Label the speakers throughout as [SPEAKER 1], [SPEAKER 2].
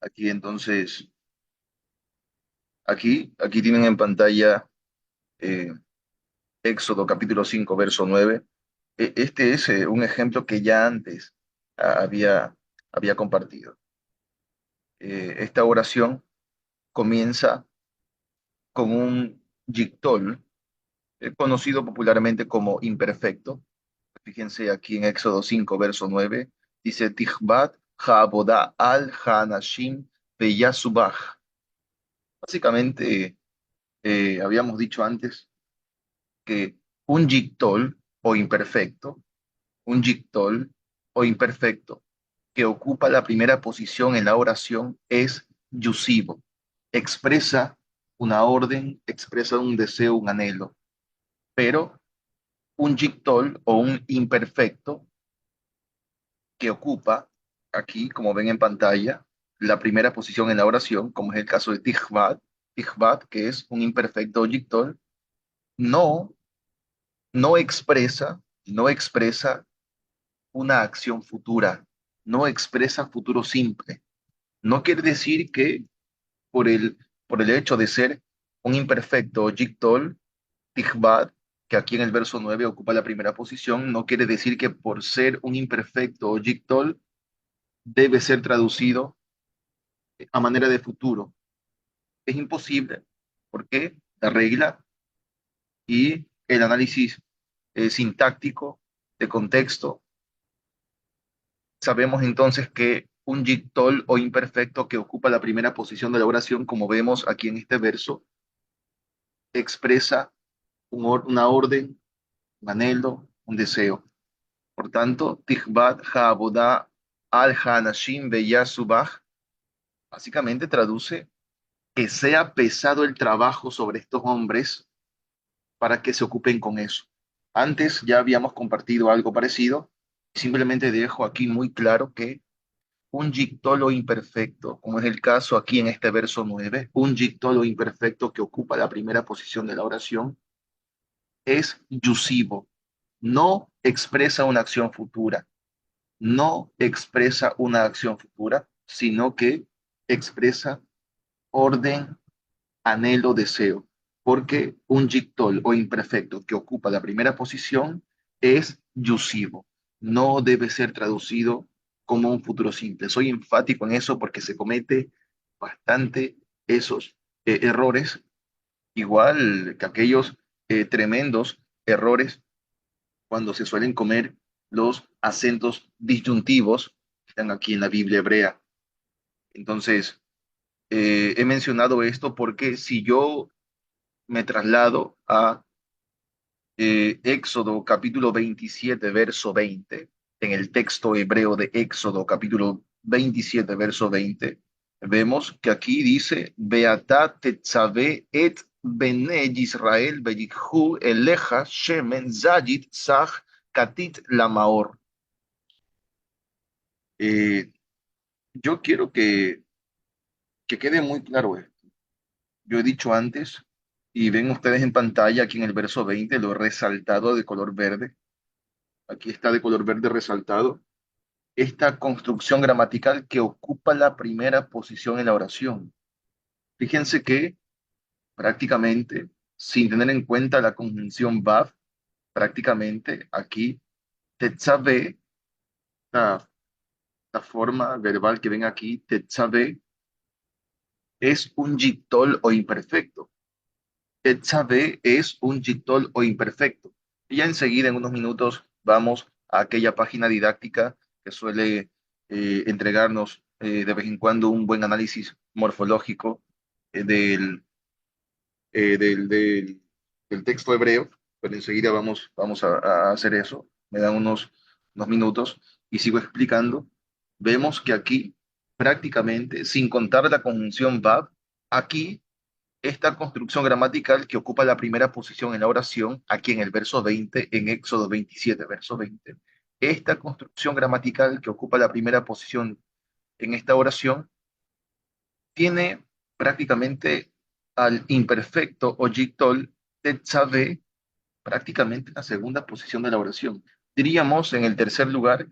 [SPEAKER 1] Aquí entonces, aquí tienen en pantalla eh, Éxodo capítulo 5 verso 9. Este es un ejemplo que ya antes había compartido. Esta oración comienza con un yictol, conocido popularmente como imperfecto. Fíjense aquí en Éxodo 5 verso 9, dice, Tihbat ha'avodah al ha'anashim veyasubach. Básicamente, habíamos dicho antes que un yictol o imperfecto, un yictol o imperfecto que ocupa la primera posición en la oración es yusivo. Expresa una orden, expresa un deseo, un anhelo, pero un yictol o un imperfecto que ocupa aquí, como ven en pantalla, la primera posición en la oración, como es el caso de Tihbat, que es un imperfecto yictol, no, no expresa una acción futura, no expresa futuro simple. No quiere decir que por el, por el hecho de ser un imperfecto yictol, tijbad, que aquí en el verso 9 ocupa la primera posición, no quiere decir que por ser un imperfecto yictol debe ser traducido a manera de futuro. Es imposible, porque la regla y el análisis sintáctico de contexto, sabemos entonces que un yictol o imperfecto que ocupa la primera posición de la oración, como vemos aquí en este verso, expresa una orden, un anhelo, un deseo. Por tanto, Tihbat Ha'avodah al Hanashim Beyasubach básicamente traduce que sea pesado el trabajo sobre estos hombres para que se ocupen con eso. Antes ya habíamos compartido algo parecido. Simplemente dejo aquí muy claro que un yictolo imperfecto, como es el caso aquí en este verso 9, un yictolo imperfecto que ocupa la primera posición de la oración, es yusivo, no expresa una acción futura, no expresa una acción futura, sino que expresa orden, anhelo, deseo, porque un yictol o imperfecto que ocupa la primera posición es yusivo, no debe ser traducido como un futuro simple. Soy enfático en eso porque se comete bastante esos errores, igual que aquellos tremendos errores cuando se suelen comer los acentos disyuntivos que están aquí en la Biblia hebrea. Entonces, he mencionado esto porque si yo me traslado a Éxodo capítulo 27 verso 20 en el texto hebreo de Éxodo capítulo 27 verso 20 vemos que aquí dice, Beata tetzavé et bene Israel veyikhu eleja shemen zayit zach katit lamaor. Eh, yo quiero que quede muy claro esto. Yo he dicho antes, y ven ustedes en pantalla aquí en el verso 20 lo he resaltado de color verde. Aquí está de color verde resaltado, esta construcción gramatical que ocupa la primera posición en la oración. Fíjense que prácticamente, sin tener en cuenta la conjunción VAV, prácticamente aquí, tetzavé, la, la forma verbal que ven aquí, tetzavé, es un yictol o imperfecto. Tetzavé es un yictol o imperfecto. Y ya enseguida, en unos minutos, vamos a aquella página didáctica que suele entregarnos de vez en cuando un buen análisis morfológico eh, del, del texto hebreo, pero enseguida vamos a hacer eso. Me dan unos minutos y sigo explicando. Vemos que aquí, prácticamente, sin contar la conjunción VAV, aquí esta construcción gramatical que ocupa la primera posición en la oración, aquí en el verso 20, en Éxodo 27, verso 20, esta construcción gramatical que ocupa la primera posición en esta oración tiene prácticamente al imperfecto o yictol tetzavé prácticamente en la segunda posición de la oración. Diríamos en el tercer lugar,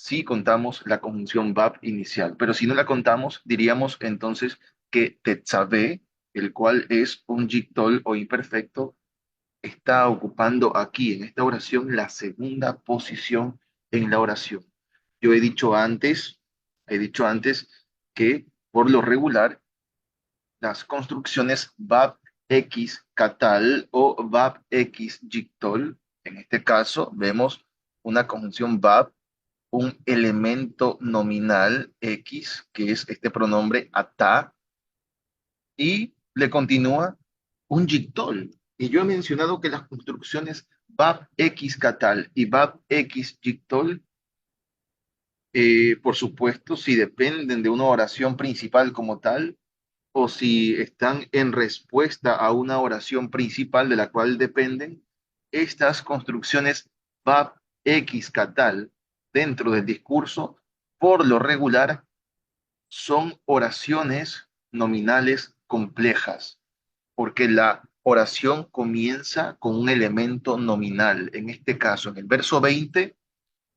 [SPEAKER 1] si contamos la conjunción VAP inicial, pero si no la contamos, diríamos entonces que Tetzaveh, el cual es un yictol o imperfecto, está ocupando aquí en esta oración la segunda posición en la oración. Yo he dicho antes que por lo regular las construcciones VAP X catal o VAP X yictol, en este caso vemos una conjunción VAP, un elemento nominal X, que es este pronombre ata, y le continúa un yictol. Y yo he mencionado que las construcciones VAP X catal y VAP X yictol, por supuesto, si dependen de una oración principal como tal, o si están en respuesta a una oración principal de la cual dependen, estas construcciones VAP X catal dentro del discurso, por lo regular, son oraciones nominales complejas, porque la oración comienza con un elemento nominal. En este caso, en el verso 20,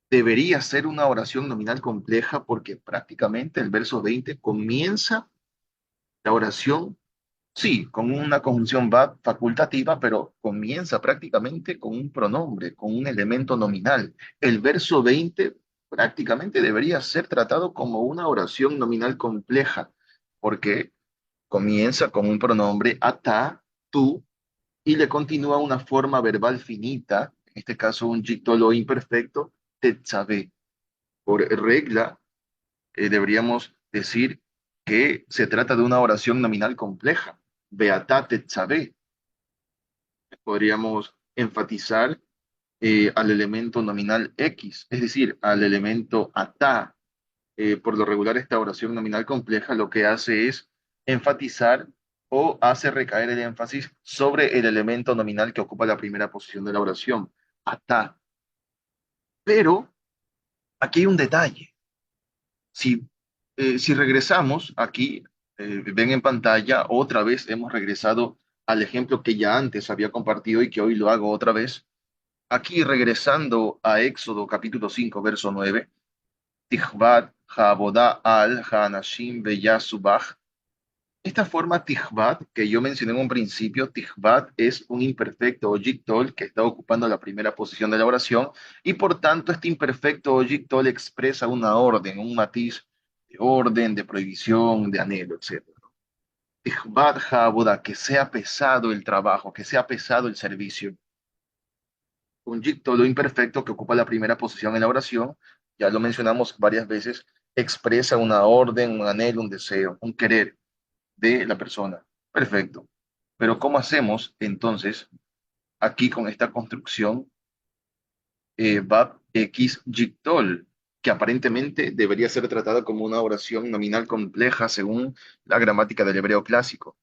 [SPEAKER 1] debería ser una oración nominal compleja porque prácticamente el verso 20 comienza la oración, sí, con una conjunción va facultativa, pero comienza prácticamente con un pronombre, con un elemento nominal. El verso 20 prácticamente debería ser tratado como una oración nominal compleja, porque comienza con un pronombre ata, tú, y le continúa una forma verbal finita, en este caso un yictolo imperfecto, tetzaveh. Por regla, deberíamos decir que se trata de una oración nominal compleja. Beatá tetzaveh. Podríamos enfatizar al elemento nominal X, es decir, al elemento atá. Por lo regular, esta oración nominal compleja lo que hace es enfatizar o hace recaer el énfasis sobre el elemento nominal que ocupa la primera posición de la oración, atá. Pero aquí hay un detalle. Si, si regresamos aquí, ven en pantalla, otra vez hemos regresado al ejemplo que ya antes había compartido y que hoy lo hago otra vez. Aquí regresando a Éxodo capítulo 5 verso 9, Tijbat Habodah al Hanashim Beyasubach. Esta forma Tijbat que yo mencioné en un principio, Tijbat es un imperfecto o yictol que está ocupando la primera posición de la oración y por tanto este imperfecto o yictol expresa una orden, un matiz de orden, de prohibición, de anhelo, etc. Tijbat Habodah, que sea pesado el trabajo, que sea pesado el servicio. Un yictolo imperfecto que ocupa la primera posición en la oración, ya lo mencionamos varias veces, expresa una orden, un anhelo, un deseo, un querer de la persona. Perfecto. Pero ¿cómo hacemos entonces aquí con esta construcción Bab X yictol, que aparentemente debería ser tratada como una oración nominal compleja según la gramática del hebreo clásico?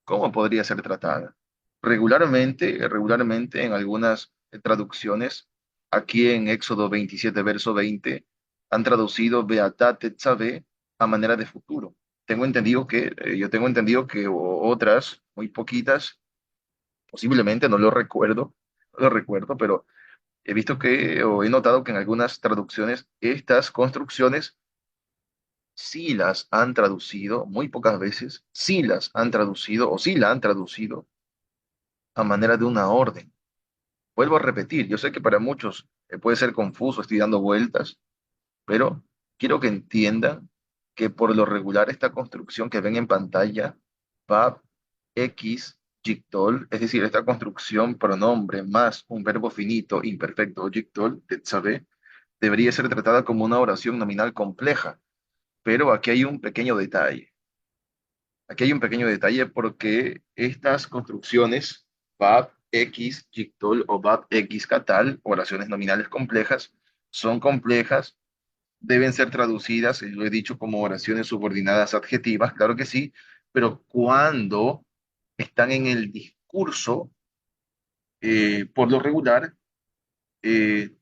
[SPEAKER 1] ¿Cómo podría ser tratada? Regularmente en algunas traducciones, aquí en Éxodo 27, verso 20, han traducido Beatá Tetzaveh a manera de futuro. Yo tengo entendido que otras, muy poquitas, posiblemente, no lo recuerdo, pero he visto que, o he notado que en algunas traducciones, estas construcciones sí las han traducido, muy pocas veces, sí las han traducido o sí la han traducido a manera de una orden. Vuelvo a repetir, yo sé que para muchos puede ser confuso, estoy dando vueltas, pero quiero que entiendan que por lo regular esta construcción que ven en pantalla, VAB, X, yictol, es decir, esta construcción pronombre más un verbo finito, imperfecto o yictol, tetzaveh, debería ser tratada como una oración nominal compleja, pero aquí hay un pequeño detalle. Aquí hay un pequeño detalle porque estas construcciones, VAB, X, yictol o VAB, X, catal, oraciones nominales complejas, son complejas, deben ser traducidas, y lo he dicho, como oraciones subordinadas adjetivas, claro que sí, pero cuando están en el discurso, por lo regular, eh,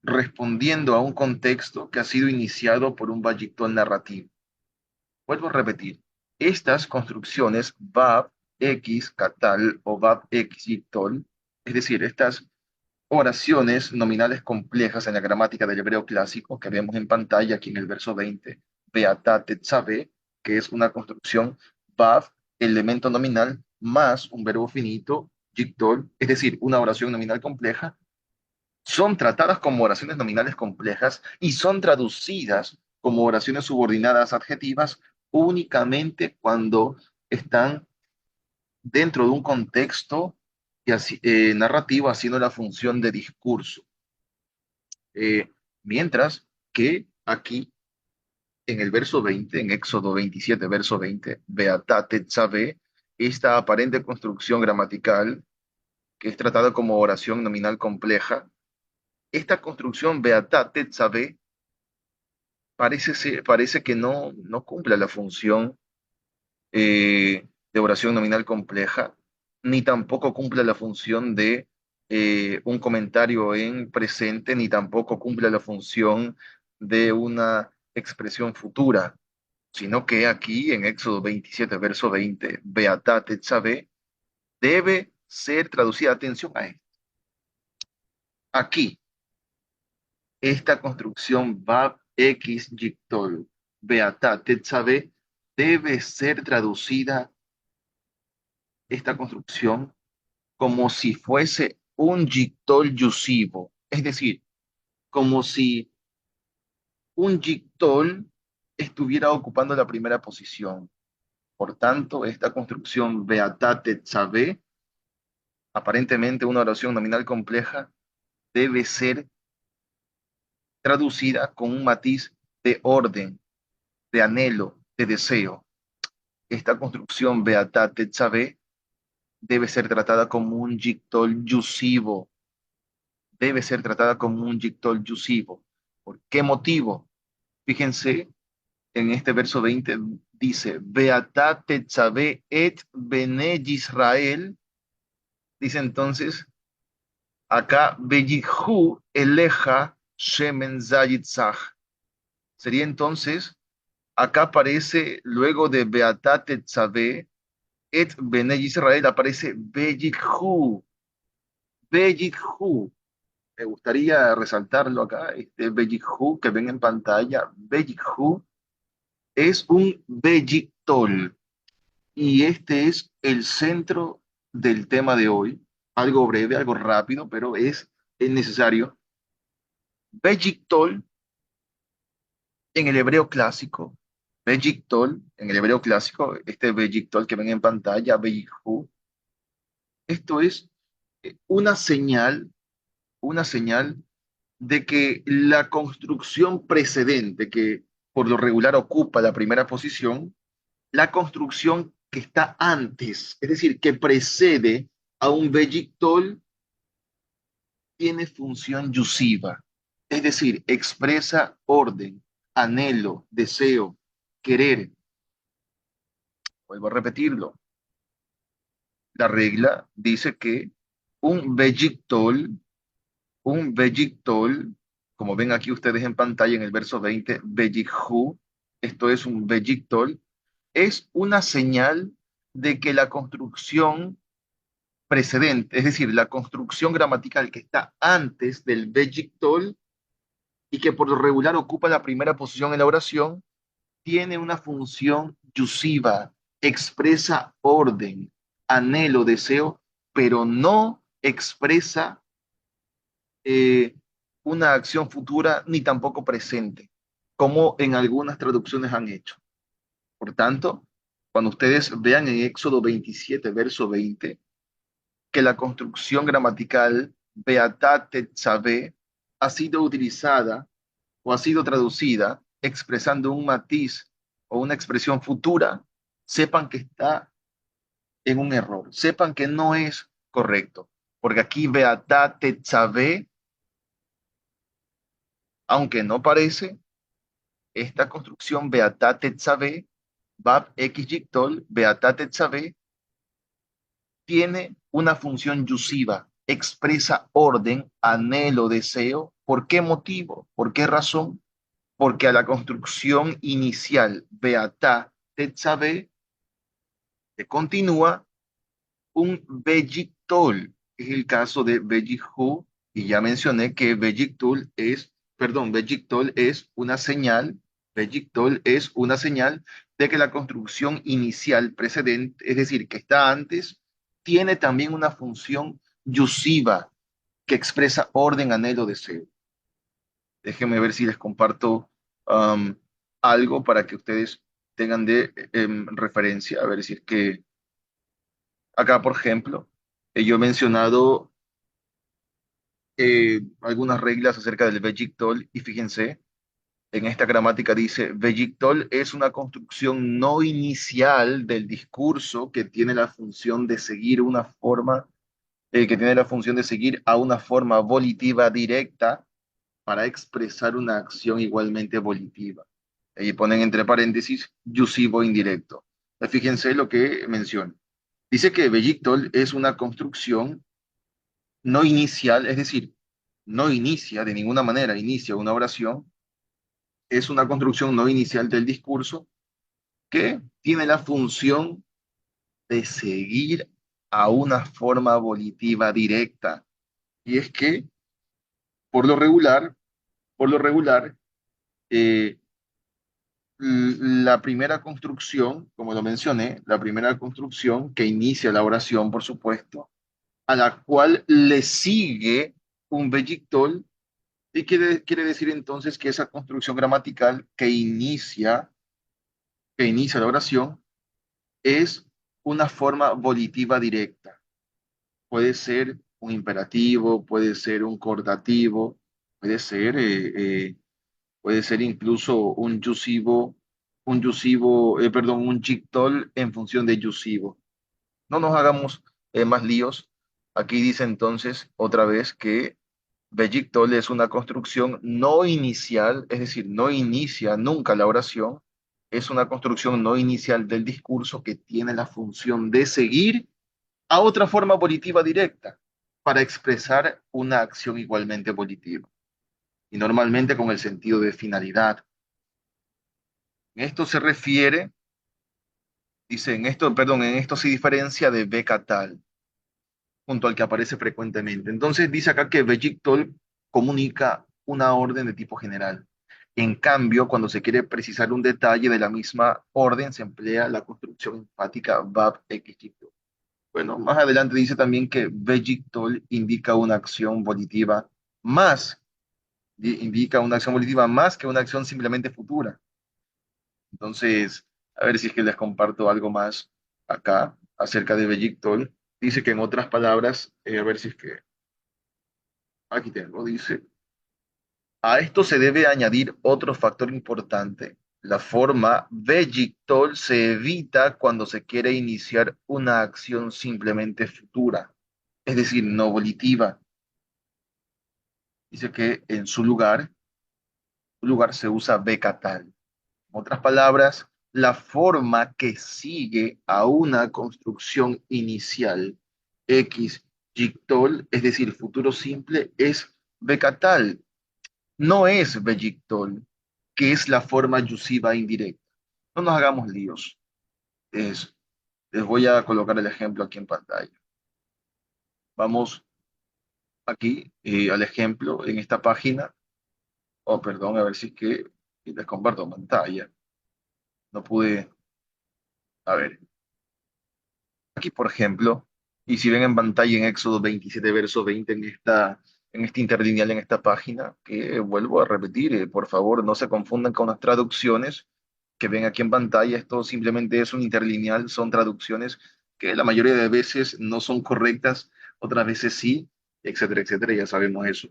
[SPEAKER 1] respondiendo a un contexto que ha sido iniciado por un yictol narrativo. Vuelvo a repetir, estas construcciones VAB, X, catal o VAB, X, yictol, es decir, estas oraciones nominales complejas en la gramática del hebreo clásico que vemos en pantalla aquí en el verso 20, Beatá Tetzaveh, que es una construcción Vav, elemento nominal, más un verbo finito, Yictol, es decir, una oración nominal compleja, son tratadas como oraciones nominales complejas y son traducidas como oraciones subordinadas adjetivas únicamente cuando están dentro de un contexto narrativo haciendo la función de discurso. Eh, Mientras que aquí en el verso 20, en Éxodo 27, verso 20, Beatá Tetzaveh, esta aparente construcción gramatical que es tratada como oración nominal compleja, esta construcción Beatá Tetzaveh parece que no cumple la función de oración nominal compleja, ni tampoco cumple la función de un comentario en presente, ni tampoco cumple la función de una expresión futura, sino que aquí en Éxodo 27, verso 20, Beatá Tetzaveh, debe ser traducida, atención a esto, aquí, esta construcción Bab X Yictol, Beatá Tetzaveh, debe ser traducida, esta construcción, como si fuese un yictol yusivo, es decir, como si un yictol estuviera ocupando la primera posición. Por tanto, esta construcción Beatá Tetzaveh, aparentemente una oración nominal compleja, debe ser traducida con un matiz de orden, de anhelo, de deseo. Esta construcción Beatá Tetzaveh debe ser tratada como un yictol yusivo, debe ser tratada como un yictol yusivo. ¿Por qué motivo? Fíjense, en este verso 20 dice, Beatá Tetzaveh et bene Israel, dice entonces, acá, Beyihu eleja shemen zayitzach. Sería entonces, acá aparece, luego de Beatá Tetzaveh et bene Israel, aparece Beyihu, Beyihu. Me gustaría resaltarlo acá, este Beyihu que ven en pantalla, Beyihu es un Beyictol y este es el centro del tema de hoy. Algo breve, algo rápido, pero es necesario. Beyictol en el hebreo clásico, Beyictol en el hebreo clásico, este Beyictol que ven en pantalla, Beyihu, esto es una señal de que la construcción precedente, que por lo regular ocupa la primera posición, la construcción que está antes, es decir, que precede a un vegitol, tiene función yusiva, es decir, expresa orden, anhelo, deseo, querer. Vuelvo a repetirlo. La regla dice que un vegitol, un vegitol, como ven aquí ustedes en pantalla en el verso 20, vejihu, esto es un vegitol, es una señal de que la construcción precedente, es decir, la construcción gramatical que está antes del vegitol y que por lo regular ocupa la primera posición en la oración, tiene una función yusiva, expresa orden, anhelo, deseo, pero no expresa eh, una acción futura ni tampoco presente, como en algunas traducciones han hecho. Por tanto, cuando ustedes vean en Éxodo 27, verso 20, que la construcción gramatical Beatá Tetzaveh ha sido utilizada o ha sido traducida expresando un matiz o una expresión futura, sepan que está en un error, sepan que no es correcto, porque aquí Beatá Tetzaveh, aunque no parece, esta construcción Beatá Tetzaveh, Bab X Yictol, Beatá Tetzaveh, tiene una función yusiva, expresa orden, anhelo, deseo. ¿Por qué motivo? ¿Por qué razón? Porque a la construcción inicial, Beatá Tetzaveh, le continúa un Beyictol, es el caso de Beyihu, Y ya mencioné que Vegictol es una señal, Vegictol es una señal de que la construcción inicial precedente, es decir, que está antes, tiene también una función yusiva que expresa orden, anhelo, deseo. Déjenme ver si les comparto um, algo para que ustedes tengan de referencia. A ver si es que acá, por ejemplo, yo he mencionado algunas reglas acerca del Vegictol y fíjense, en esta gramática dice, Vegictol es una construcción no inicial del discurso que tiene la función de seguir una forma, que tiene la función de seguir a una forma volitiva directa para expresar una acción igualmente volitiva. Ahí ponen entre paréntesis, yusivo indirecto. Fíjense lo que menciona. Dice que Vegictol es una construcción no inicial, es decir, no inicia de ninguna manera, inicia una oración, es una construcción no inicial del discurso que tiene la función de seguir a una forma volitiva directa. Y es que, por lo regular, por lo regular, eh, la primera construcción, como lo mencioné, la primera construcción que inicia la oración, por supuesto, a la cual le sigue un vellictol. Y quiere decir entonces que esa construcción gramatical que inicia la oración es una forma volitiva directa. Puede ser un imperativo, puede ser un cordativo, puede ser, puede ser incluso un jictol en función de yusivo. No nos hagamos más líos. Aquí dice entonces otra vez que Vegictol es una construcción no inicial, es decir, no inicia nunca la oración, es una construcción no inicial del discurso que tiene la función de seguir a otra forma volitiva directa para expresar una acción igualmente volitiva y normalmente con el sentido de finalidad. En esto se refiere, dice, en esto se diferencia de Becatal, junto al que aparece frecuentemente. Entonces dice acá que Vegictol comunica una orden de tipo general. En cambio, cuando se quiere precisar un detalle de la misma orden, se emplea la construcción enfática VAB X. Bueno, más adelante dice también que Vegictol indica una acción volitiva más que una acción simplemente futura. Entonces, a ver si es que les comparto algo más acá acerca de Vegictol. Dice que en otras palabras, a ver si es que aquí tengo, dice, a esto se debe añadir otro factor importante. La forma Vegictol se evita cuando se quiere iniciar una acción simplemente futura, es decir, no volitiva. Dice que en su lugar se usa becatal. En otras palabras, la forma que sigue a una construcción inicial X, Gictol, es decir, futuro simple, es becatal. No es Vegictol, que es la forma yusiva indirecta. No nos hagamos líos. Es, les voy a colocar el ejemplo aquí en pantalla. Vamos aquí al ejemplo en esta página. Oh, perdón, a ver si es que les comparto pantalla. No pude. A ver, aquí por ejemplo, y si ven en pantalla en Éxodo 27, verso 20, en este interlineal, en esta página, que vuelvo a repetir, por favor, no se confundan con las traducciones que ven aquí en pantalla. Esto simplemente es un interlineal, son traducciones que la mayoría de veces no son correctas, otras veces sí, etcétera, etcétera, ya sabemos eso.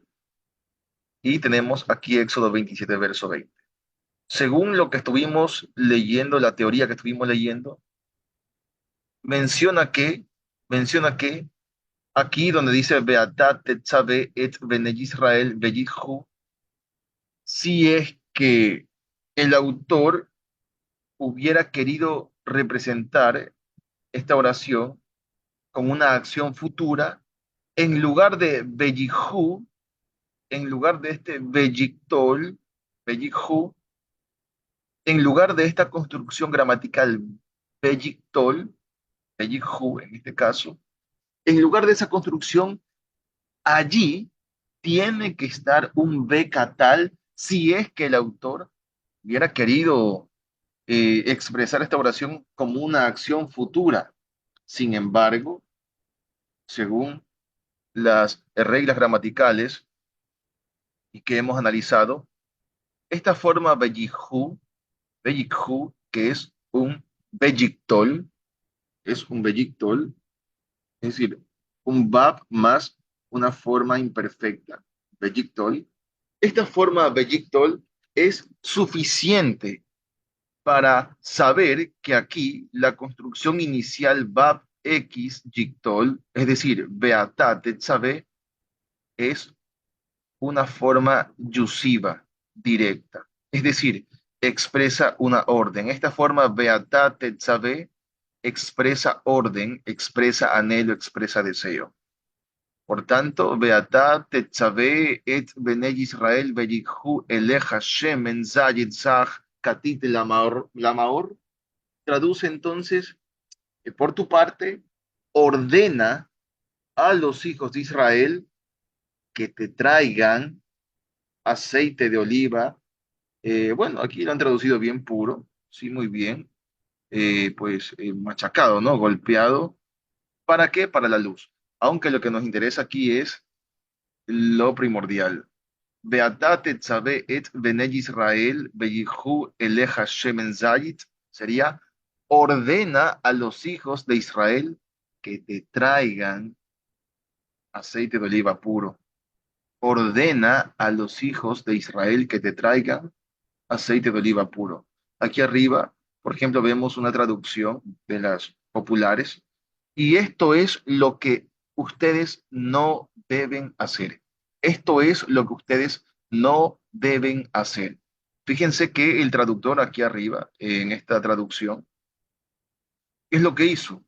[SPEAKER 1] Y tenemos aquí Éxodo 27, verso 20. Según lo que estuvimos leyendo, la teoría que estuvimos leyendo, menciona que, menciona que aquí donde dice Beatat Tetzabe et Bene Israel Beyithu, si es que el autor hubiera querido representar esta oración con una acción futura, en lugar de Beyithu, en lugar de este Beyictol, Beyithu, en lugar de esta construcción gramatical Beyictol, Beyithu en este caso, en lugar de esa construcción, allí tiene que estar un becatal si es que el autor hubiera querido expresar esta oración como una acción futura. Sin embargo, según las reglas gramaticales y que hemos analizado, esta forma beyikhu, que es un beyictol, es decir, un bab más una forma imperfecta, beyictol. Esta forma beyictol es suficiente para saber que aquí la construcción inicial bab x yictol, es decir, beata tetzabe, es una forma yusiva directa, es decir, expresa una orden. Esta forma beata tetzabe expresa orden, expresa anhelo, expresa deseo. Por tanto, beata tetzabe et bene Israel veyikhu elech Hashem en zayid zach katit lamaor, traduce entonces, por tu parte, ordena a los hijos de Israel que te traigan aceite de oliva. Bueno, aquí lo han traducido bien puro, sí, muy bien, machacado, ¿no? Golpeado. ¿Para qué? Para la luz. Aunque lo que nos interesa aquí es lo primordial. Beata tetzabe et bene Israel beyihu eleja shemen zayit, sería ordena a los hijos de Israel que te traigan aceite de oliva puro. Ordena a los hijos de Israel que te traigan aceite de oliva puro. Aquí arriba, por ejemplo, vemos una traducción de las populares y esto es lo que ustedes no deben hacer. Esto es lo que ustedes no deben hacer. Fíjense que el traductor aquí arriba, en esta traducción, ¿qué es lo que hizo?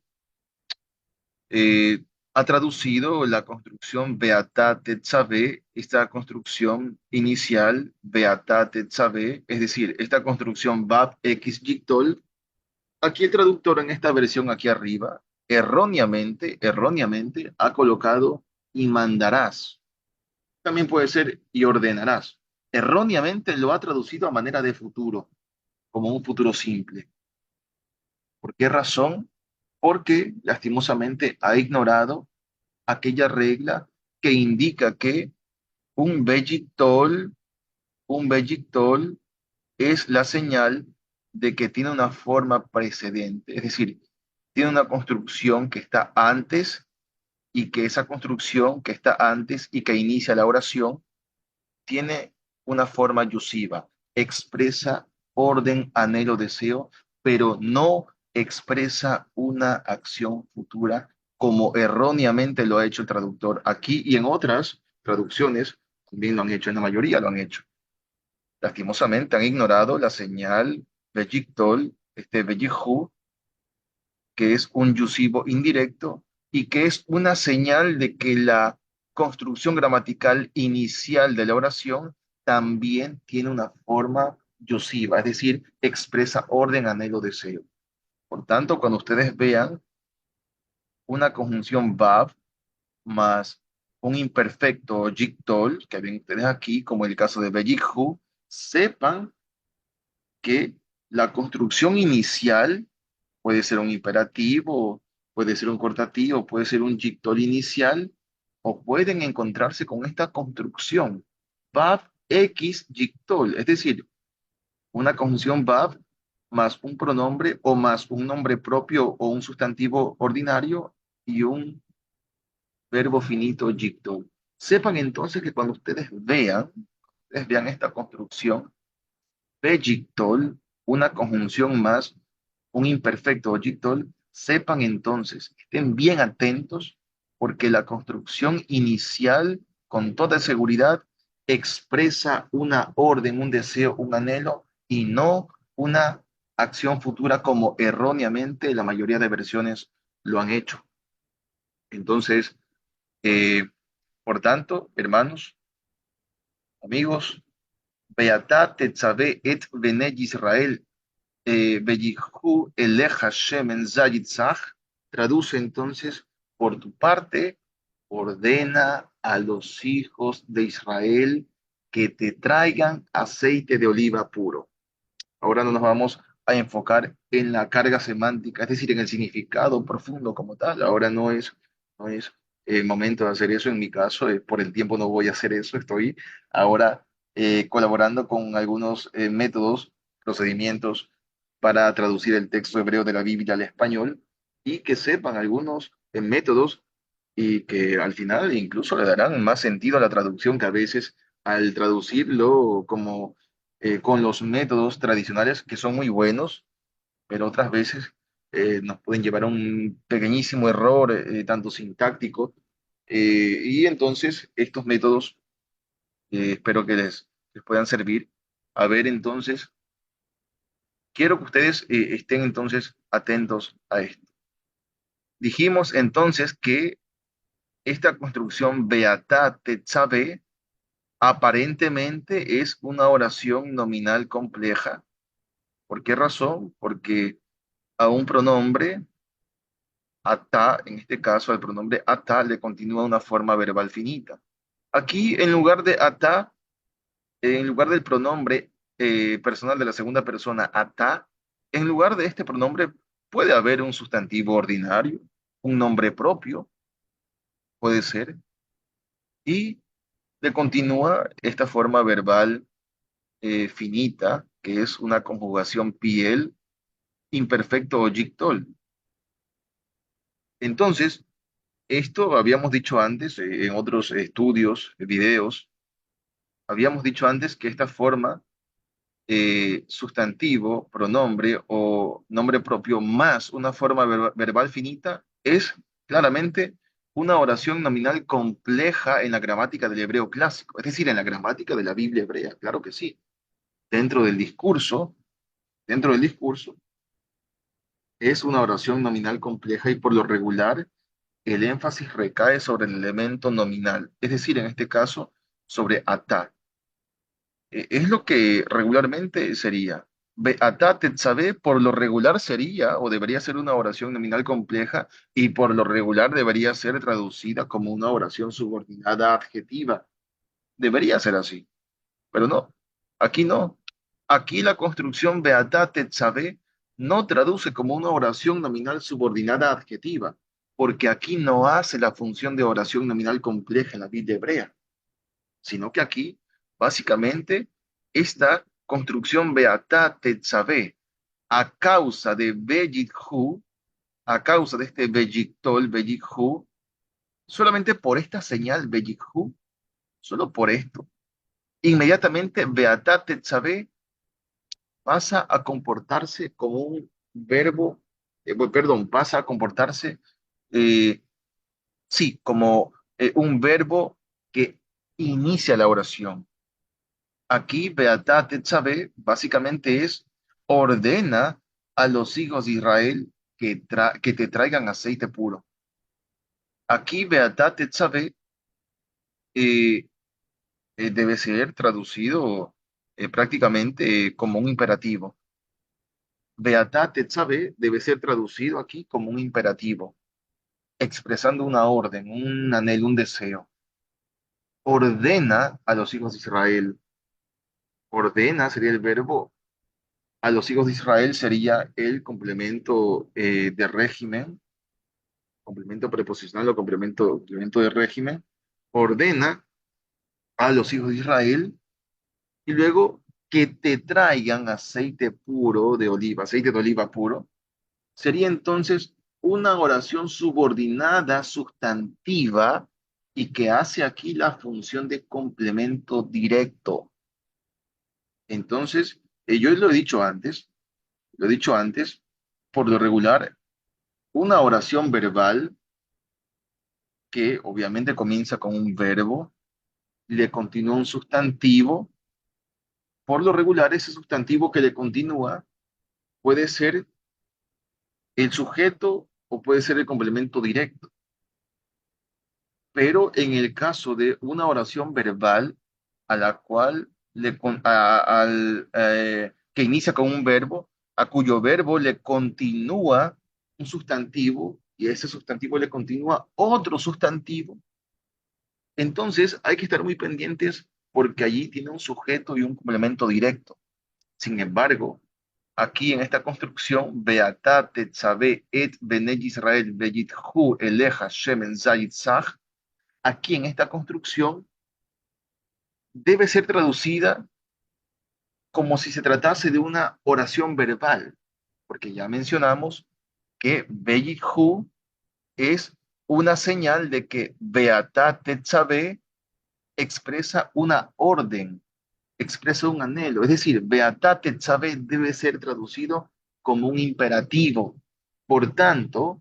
[SPEAKER 1] eh, ha traducido la construcción Beata Tetzaveh, esta construcción inicial Beata Tetzaveh, es decir, esta construcción Bab X Yictol. Aquí el traductor en esta versión aquí arriba, erróneamente ha colocado y mandarás. También puede ser y ordenarás. Erróneamente lo ha traducido a manera de futuro, como un futuro simple. ¿Por qué razón? Porque lastimosamente ha ignorado aquella regla que indica que un vegitol, un vegitol es la señal de que tiene una forma precedente, es decir, tiene una construcción que está antes y que esa construcción que está antes y que inicia la oración tiene una forma yusiva, expresa orden, anhelo, deseo, pero no expresa una acción futura como erróneamente lo ha hecho el traductor aquí y en otras traducciones también lo han hecho, en la mayoría lo han hecho. Lastimosamente han ignorado la señal vejictol, este vejihu, que es un yusivo indirecto y que es una señal de que la construcción gramatical inicial de la oración también tiene una forma yusiva, es decir, expresa orden, anhelo, deseo. Por tanto, cuando ustedes vean una conjunción VAV más un imperfecto jictol, que ven ustedes aquí, como el caso de Bellichu, sepan que la construcción inicial puede ser un imperativo, puede ser un cortativo, puede ser un jictol inicial, o pueden encontrarse con esta construcción, VAV X jictol, es decir, una conjunción VAV más un pronombre o más un nombre propio o un sustantivo ordinario y un verbo finito jictol. Sepan entonces que cuando ustedes vean esta construcción, Vegitol, una conjunción más, un imperfecto ogitol, sepan entonces, estén bien atentos, porque la construcción inicial, con toda seguridad, expresa una orden, un deseo, un anhelo, y no una acción futura como erróneamente la mayoría de versiones lo han hecho. Entonces, eh, por tanto, hermanos, amigos, Beatá Tetzaveh et Bene Israel Beyihu Elech Hashem en Zayitzach, traduce entonces, por tu parte, ordena a los hijos de Israel que te traigan aceite de oliva puro. Ahora no nos vamos a enfocar en la carga semántica, es decir, en el significado profundo como tal. Ahora no es el momento de hacer eso. En mi caso, por el tiempo no voy a hacer eso. Estoy ahora colaborando con algunos métodos, procedimientos para traducir el texto hebreo de la Biblia al español y que sepan algunos métodos y que al final incluso le darán más sentido a la traducción que a veces al traducirlo como con los métodos tradicionales que son muy buenos, pero otras veces nos pueden llevar a un pequeñísimo error, tanto sintáctico, y entonces estos métodos espero que les puedan servir. A ver, entonces, quiero que ustedes estén entonces atentos a esto. Dijimos entonces que esta construcción Beatá Tetzaveh aparentemente es una oración nominal compleja. ¿Por qué razón? Porque a un pronombre, ata, en este caso al pronombre ata, le continúa una forma verbal finita. Aquí, en lugar de ata, en lugar del pronombre personal de la segunda persona ata, en lugar de este pronombre puede haber un sustantivo ordinario, un nombre propio, puede ser, y le continúa esta forma verbal finita, que es una conjugación piel, imperfecto o yictol. Entonces, esto habíamos dicho antes, en otros estudios, videos, habíamos dicho antes que esta forma, sustantivo, pronombre o nombre propio más una forma verbal finita, es claramente una oración nominal compleja en la gramática del hebreo clásico, es decir, en la gramática de la Biblia hebrea, claro que sí. Dentro del discurso, dentro del discurso, es una oración nominal compleja y por lo regular el énfasis recae sobre el elemento nominal, es decir, en este caso, sobre atá. Es lo que regularmente sería. Atá tetzaveh por lo regular sería o debería ser una oración nominal compleja y por lo regular debería ser traducida como una oración subordinada adjetiva. Debería ser así, pero no. Aquí no. Aquí la construcción Beatá tetzaveh no traduce como una oración nominal subordinada adjetiva, porque aquí no hace la función de oración nominal compleja en la Biblia hebrea, sino que aquí, básicamente, esta construcción Beatá Tetzaveh, a causa de Beyithu, a causa de este Beyitol, Beyithu, solamente por esta señal Beyithu, solo por esto, inmediatamente Beatá Tetzaveh pasa a comportarse como un verbo, perdón, pasa a comportarse, eh, sí, como un verbo que inicia la oración. Aquí Beatá Tetzaveh básicamente es ordena a los hijos de Israel que te traigan aceite puro. Aquí Beatá Tetzaveh eh, debe ser traducido prácticamente como un imperativo. Beatá Tetzaveh debe ser traducido aquí como un imperativo, expresando una orden, un anhelo, un deseo. Ordena a los hijos de Israel. Ordena sería el verbo. A los hijos de Israel sería el complemento de régimen, complemento preposicional o complemento de régimen, ordena a los hijos de Israel y luego que te traigan aceite puro de oliva, aceite de oliva puro, sería entonces una oración subordinada, sustantiva, y que hace aquí la función de complemento directo. Entonces, yo lo he dicho antes, por lo regular, una oración verbal que obviamente comienza con un verbo, le continúa un sustantivo. Por lo regular, ese sustantivo que le continúa puede ser el sujeto o puede ser el complemento directo. Pero en el caso de una oración verbal a la cual que inicia con un verbo, a cuyo verbo le continúa un sustantivo y a ese sustantivo le continúa otro sustantivo, Entonces hay que estar muy pendientes porque allí tiene un sujeto y un complemento directo. Sin embargo, aquí en esta construcción, Beata Tetzabe et Bene Israel Beyithu Eleja Shemen Zayit Zach, aquí en esta construcción debe ser traducida como si se tratase de una oración verbal, porque ya mencionamos que Beyithu es una señal de que Beata Tetzabe expresa una orden, expresa un anhelo. Es decir, Beata Tetzabe debe ser traducido como un imperativo. Por tanto,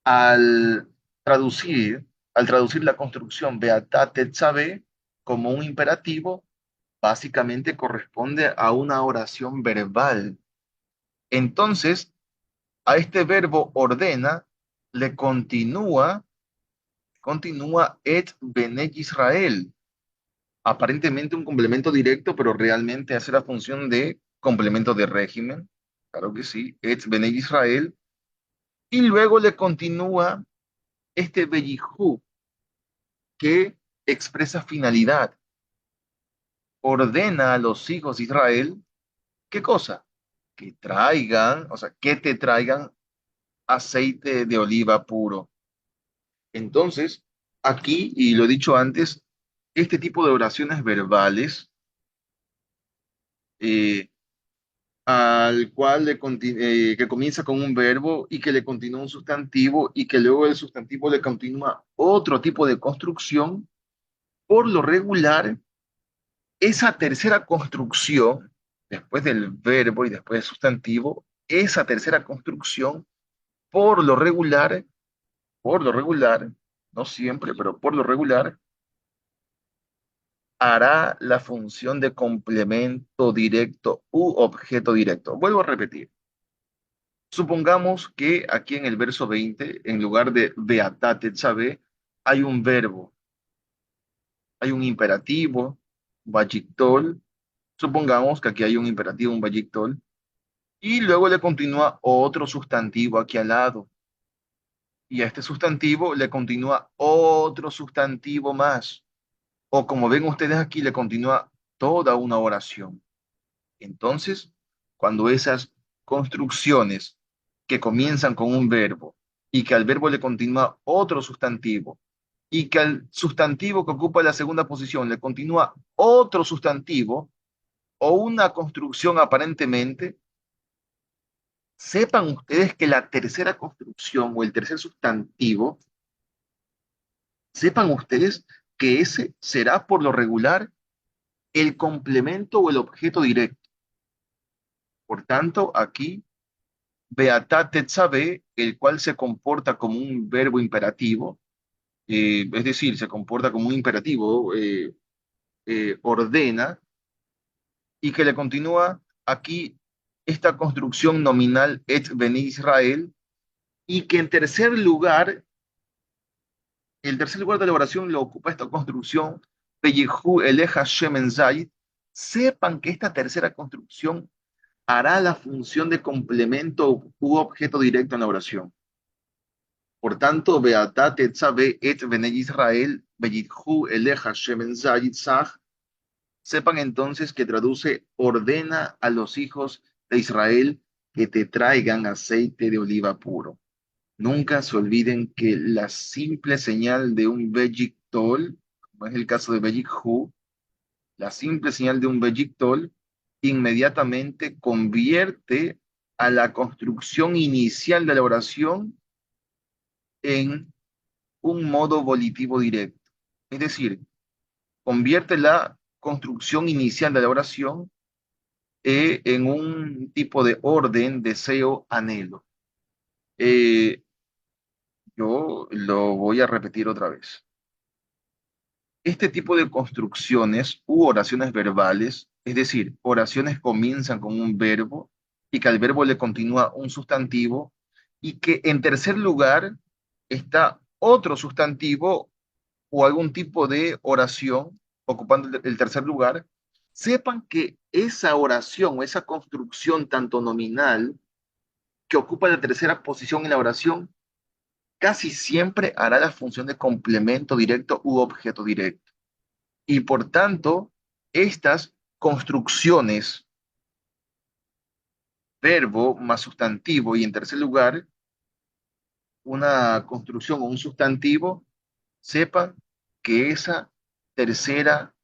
[SPEAKER 1] al traducir, al traducir la construcción Beata Tetzabe como un imperativo, básicamente corresponde a una oración verbal. Entonces, a este verbo ordena le continúa et bene Israel, aparentemente un complemento directo, pero realmente hace la función de complemento de régimen. Claro que sí, et bene Israel. Y luego le continúa este Bellijú, que expresa finalidad. Ordena a los hijos de Israel, ¿qué cosa? Que traigan, o sea, que te traigan aceite de oliva puro. Entonces, aquí, y lo he dicho antes, este tipo de oraciones verbales, eh, al cual que comienza con un verbo y que le continúa un sustantivo y que luego el sustantivo le continúa otro tipo de construcción, por lo regular, esa tercera construcción, después del verbo y después del sustantivo, esa tercera construcción, por lo regular, no siempre, pero por lo regular, hará la función de complemento directo u objeto directo. Vuelvo a repetir. Supongamos que aquí en el verso 20, en lugar de beatate sabe, hay un verbo, hay un imperativo, vayictol. Supongamos que aquí hay un imperativo, un vayictol, y luego le continúa otro sustantivo aquí al lado. Y a este sustantivo le continúa otro sustantivo más. O como ven ustedes aquí, le continúa toda una oración. Entonces, cuando esas construcciones que comienzan con un verbo y que al verbo le continúa otro sustantivo y que al sustantivo que ocupa la segunda posición le continúa otro sustantivo o una construcción aparentemente, sepan ustedes que la tercera construcción o el tercer sustantivo, sepan ustedes que ese será por lo regular el complemento o el objeto directo. Por tanto, aquí Beata Tetzabe, el cual se comporta como un verbo imperativo, es decir, se comporta como un imperativo, ordena, y que le continúa aquí esta construcción nominal et beni Israel, y que en tercer lugar, el tercer lugar de la oración lo ocupa esta construcción, Peyehu eleja Shemen Zayit. Sepan que esta tercera construcción hará la función de complemento u objeto directo en la oración. Por tanto, Beata Tetzabe et Bene Israel, Beyithu Eleja Shemen Zayit Zach, sepan entonces que traduce ordena a los hijos de Israel que te traigan aceite de oliva puro. Nunca se olviden que la simple señal de un Beyictol, como es el caso de Beyikhu, la simple señal de un Beyictol inmediatamente convierte a la construcción inicial de la oración en un modo volitivo directo. Es decir, convierte la construcción inicial de la oración en un tipo de orden, deseo, anhelo. Eh, yo lo voy a repetir otra vez. Este tipo de construcciones u oraciones verbales, es decir, oraciones comienzan con un verbo y que al verbo le continúa un sustantivo y que en tercer lugar está otro sustantivo o algún tipo de oración ocupando el tercer lugar, sepan que esa oración o esa construcción tanto nominal que ocupa la tercera posición en la oración casi siempre hará la función de complemento directo u objeto directo. Y por tanto, estas construcciones, verbo más sustantivo y en tercer lugar, una construcción o un sustantivo, sepan que esa tercera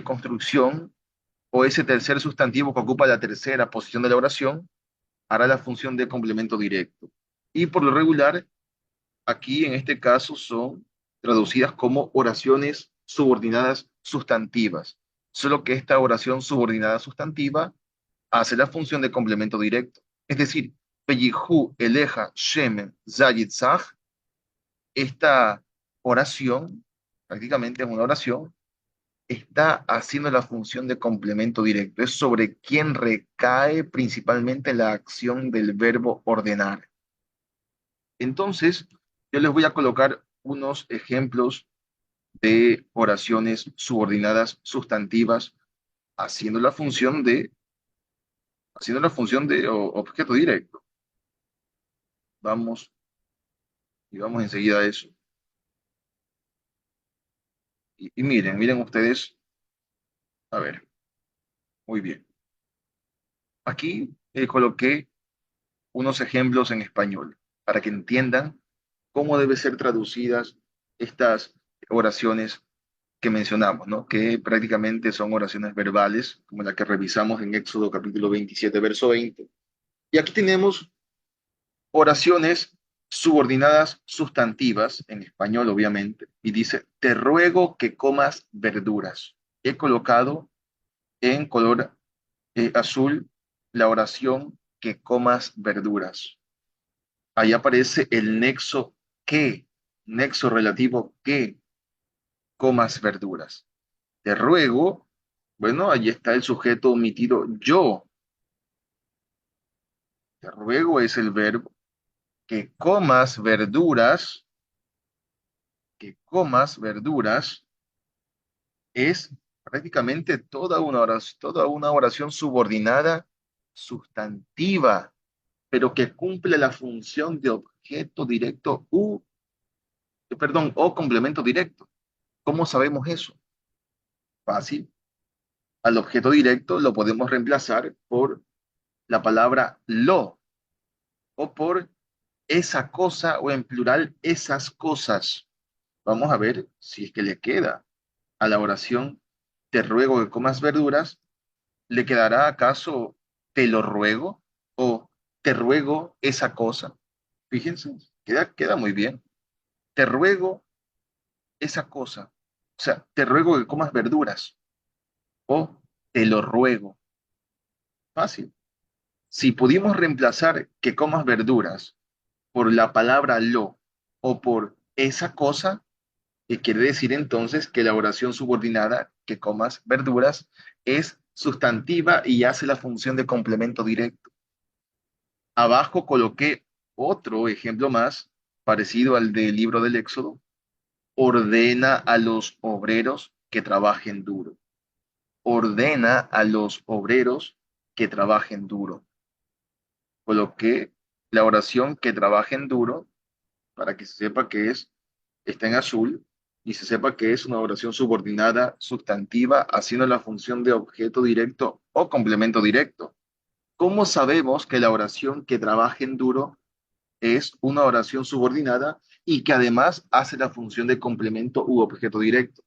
[SPEAKER 1] construcción o ese tercer sustantivo que ocupa la tercera posición de la oración hará la función de complemento directo. Y por lo regular, aquí en este caso son traducidas como oraciones subordinadas sustantivas, solo que esta oración subordinada sustantiva hace la función de complemento directo. Es decir, Pellihu, Eleja, Shemen, Zayit, Zah, esta oración, prácticamente es una oración, está haciendo la función de complemento directo. Es sobre quien recae principalmente la acción del verbo ordenar. Entonces, yo les voy a colocar unos ejemplos de oraciones subordinadas sustantivas haciendo la función de objeto directo. Vamos y vamos enseguida a eso. Y miren ustedes, a ver, muy bien. Aquí coloqué unos ejemplos en español para que entiendan cómo deben ser traducidas estas oraciones que mencionamos, ¿no? Que prácticamente son oraciones verbales, como la que revisamos en Éxodo capítulo 27, verso 20. Y aquí tenemos oraciones subordinadas sustantivas, en español obviamente, y dice, te ruego que comas verduras. He colocado en color azul la oración que comas verduras. Ahí aparece el nexo que, nexo relativo que comas verduras. Te ruego, bueno, allí está el sujeto omitido yo. Te ruego es el verbo que comas verduras, que comas verduras es prácticamente toda una oración subordinada sustantiva, pero que cumple la función de objeto directo o complemento directo. ¿Cómo sabemos eso? Fácil. Al objeto directo lo podemos reemplazar por la palabra lo o por esa cosa o en plural esas cosas. Vamos a ver si es que le queda a la oración te ruego que comas verduras, ¿le quedará acaso te lo ruego o te ruego esa cosa? Fíjense, queda muy bien. Te ruego esa cosa. O sea, te ruego que comas verduras o te lo ruego. Fácil. Si pudimos reemplazar que comas verduras por la palabra lo o por esa cosa, que quiere decir entonces que la oración subordinada, que comas verduras, es sustantiva y hace la función de complemento directo. Abajo coloqué otro ejemplo más, parecido al del libro del Éxodo. Ordena a los obreros que trabajen duro. Ordena a los obreros que trabajen duro. Coloqué la oración que trabajen duro para que se sepa que está en azul y se sepa que es una oración subordinada sustantiva haciendo la función de objeto directo o complemento directo. ¿Cómo sabemos que la oración que trabajen duro es una oración subordinada y que además hace la función de complemento u objeto directo?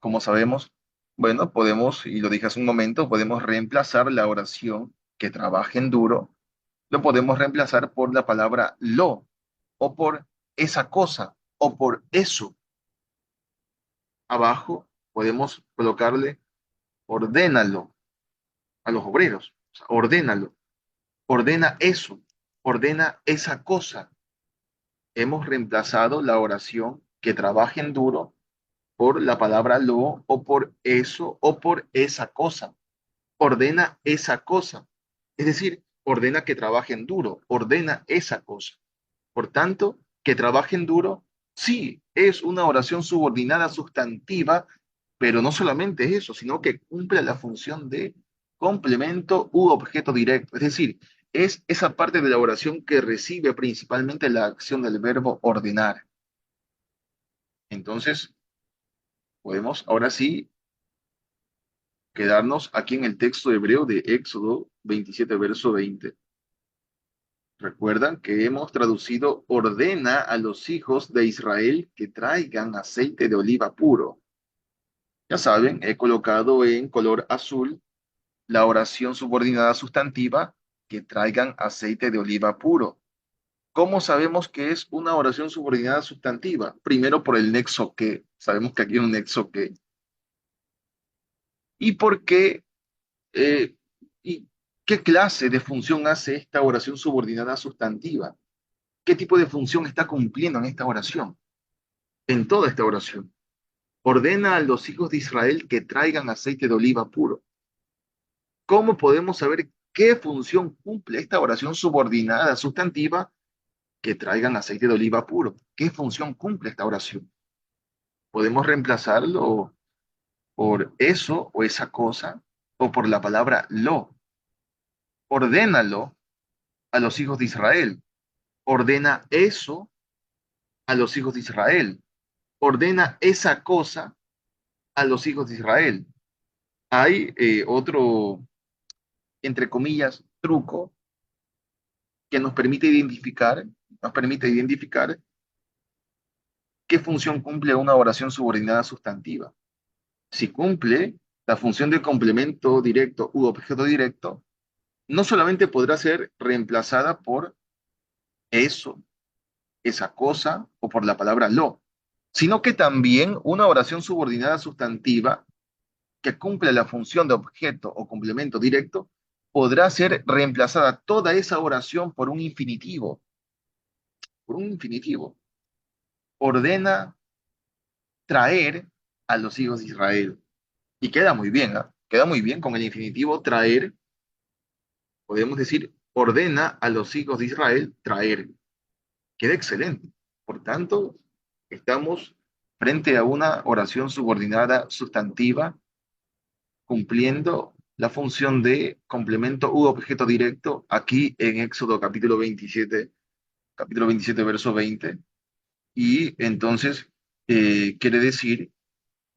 [SPEAKER 1] ¿Cómo sabemos? Bueno, podemos, y lo dije hace un momento, podemos reemplazar la oración que trabajen duro, lo podemos reemplazar por la palabra lo, o por esa cosa, o por eso. Abajo podemos colocarle ordénalo a los obreros, o sea, ordénalo, ordena eso, ordena esa cosa. Hemos reemplazado la oración que trabajen duro por la palabra lo, o por eso, o por esa cosa. Ordena esa cosa. Es decir, ordena que trabajen duro, ordena esa cosa. Por tanto, que trabajen duro, sí, es una oración subordinada sustantiva, pero no solamente es eso, sino que cumple la función de complemento u objeto directo. Es decir, es esa parte de la oración que recibe principalmente la acción del verbo ordenar. Entonces, podemos ahora sí quedarnos aquí en el texto hebreo de Éxodo 27, verso 20. Recuerdan que hemos traducido ordena a los hijos de Israel que traigan aceite de oliva puro. Ya saben, he colocado en color azul la oración subordinada sustantiva que traigan aceite de oliva puro. ¿Cómo sabemos que es una oración subordinada sustantiva? Primero por el nexo que, sabemos que aquí hay un nexo que. ¿Y por qué? eh, ¿Y qué clase de función hace esta oración subordinada sustantiva? ¿Qué tipo de función está cumpliendo en esta oración? En toda esta oración. Ordena a los hijos de Israel que traigan aceite de oliva puro. ¿Cómo podemos saber qué función cumple esta oración subordinada sustantiva que traigan aceite de oliva puro? ¿Qué función cumple esta oración? Podemos reemplazarlo por eso o esa cosa o por la palabra lo. Ordénalo a los hijos de Israel. Ordena eso a los hijos de Israel. Ordena esa cosa a los hijos de Israel. Hay otro, entre comillas, truco que nos permite identificar qué función cumple una oración subordinada sustantiva. Si cumple la función de complemento directo u objeto directo, no solamente podrá ser reemplazada por eso, esa cosa o por la palabra lo, sino que también una oración subordinada sustantiva que cumple la función de objeto o complemento directo podrá ser reemplazada toda esa oración por un infinitivo. Ordena traer a los hijos de Israel. Y queda muy bien, ¿ah? Queda muy bien con el infinitivo traer. Podemos decir, ordena a los hijos de Israel traer. Queda excelente. Por tanto, estamos frente a una oración subordinada sustantiva cumpliendo la función de complemento u objeto directo aquí en Éxodo capítulo 27 verso 20. Y entonces quiere decir,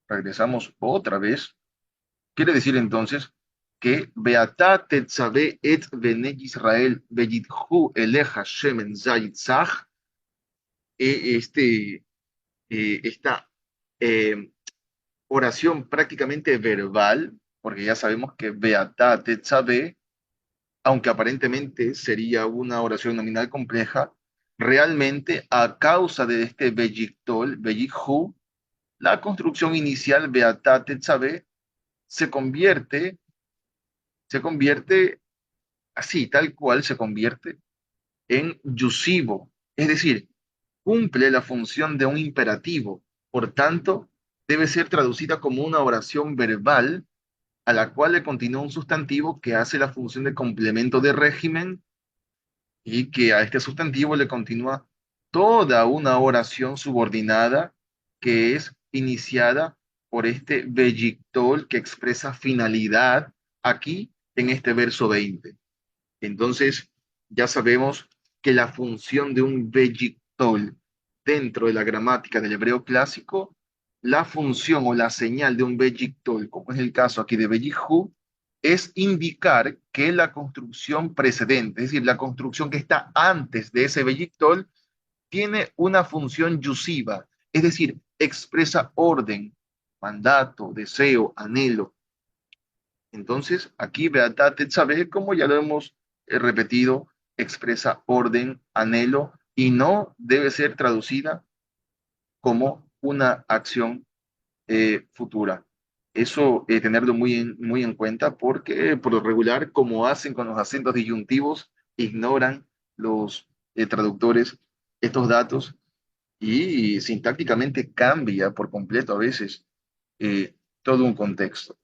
[SPEAKER 1] regresamos otra vez, quiere decir entonces que Beatá tetzavé et bnei Israel veyidhu eleja shemen zayitzach, esta eh, oración prácticamente verbal, porque ya sabemos que Beatá tetzavé, aunque aparentemente sería una oración nominal compleja, realmente a causa de este Beyictol, Beyikhu, la construcción inicial Beatá tetzavé se convierte, se convierte así, tal cual se convierte en yusivo, es decir, cumple la función de un imperativo, por tanto, debe ser traducida como una oración verbal a la cual le continúa un sustantivo que hace la función de complemento de régimen y que a este sustantivo le continúa toda una oración subordinada que es iniciada por este veyictol que expresa finalidad aquí en este verso 20. Entonces, ya sabemos que la función de un veyictol dentro de la gramática del hebreo clásico, la función o la señal de un veyictol, como es el caso aquí de veyikhu, es indicar que la construcción precedente, es decir, la construcción que está antes de ese veyictol, tiene una función yusiva, es decir, expresa orden, mandato, deseo, anhelo. Entonces, aquí Beatá Tetzaveh, como ya lo hemos repetido, expresa orden, anhelo y no debe ser traducida como una acción futura. Eso tenerlo muy en cuenta porque por lo regular, como hacen con los acentos disyuntivos, ignoran los traductores estos datos y sintácticamente cambia por completo a veces todo un contexto.